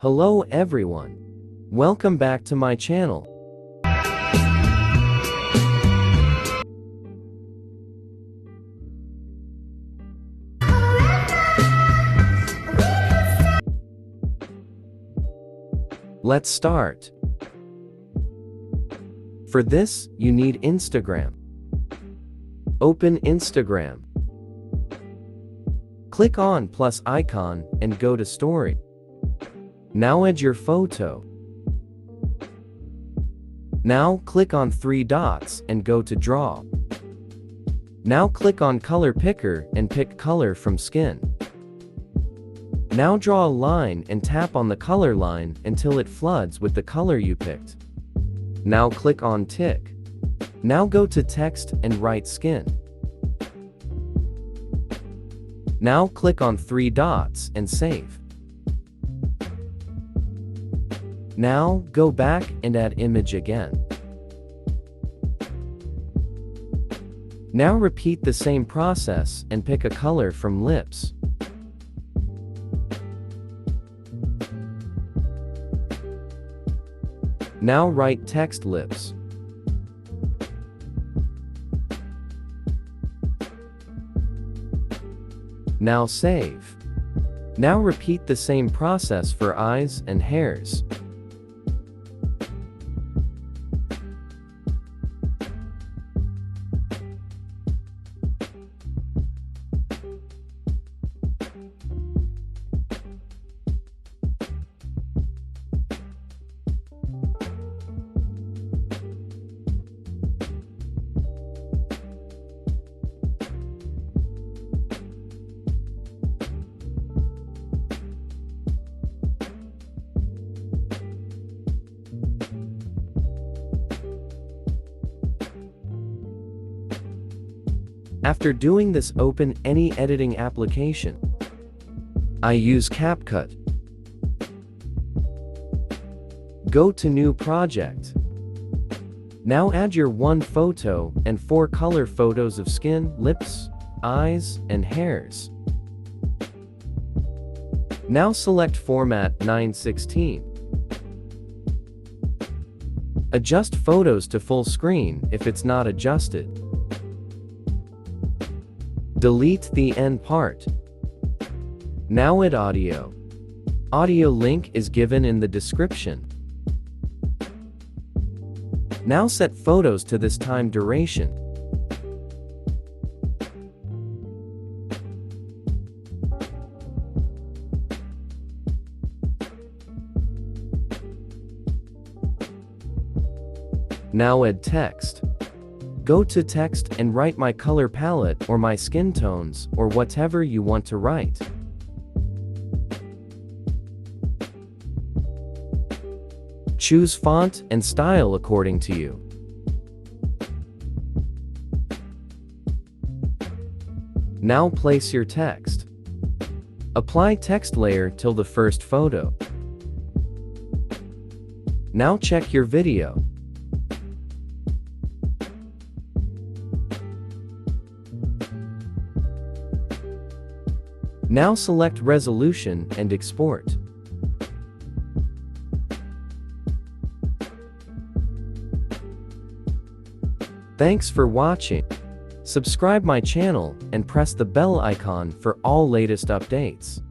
Hello everyone. Welcome back to my channel. Let's start. For this, you need Instagram. Open Instagram. Click on plus icon and go to Story. Now add your photo. Now click on three dots and go to Draw. Now click on Color Picker and pick Color from Skin. Now draw a line and tap on the color line until it floods with the color you picked. Now click on Tick. Now go to Text and write Skin. Now click on three dots and save. Now go back and add image again. Now repeat the same process and pick a color from lips. Now write text lips. Now save. Now repeat the same process for eyes and hairs. After doing this, open any editing application. I use CapCut. Go to New Project. Now add your one photo and 4 color photos of skin, lips, eyes, and hairs. Now select Format 9:16. Adjust photos to full screen if it's not adjusted. Delete the end part. Now add audio. Audio link is given in the description. Now set photos to this time duration. Now add text. Go to text and write my color palette or my skin tones or whatever you want to write. Choose font and style according to you. Now place your text. Apply text layer till the first photo. Now check your video. Now select resolution and export. Thanks for watching. Subscribe my channel and press the bell icon for all latest updates.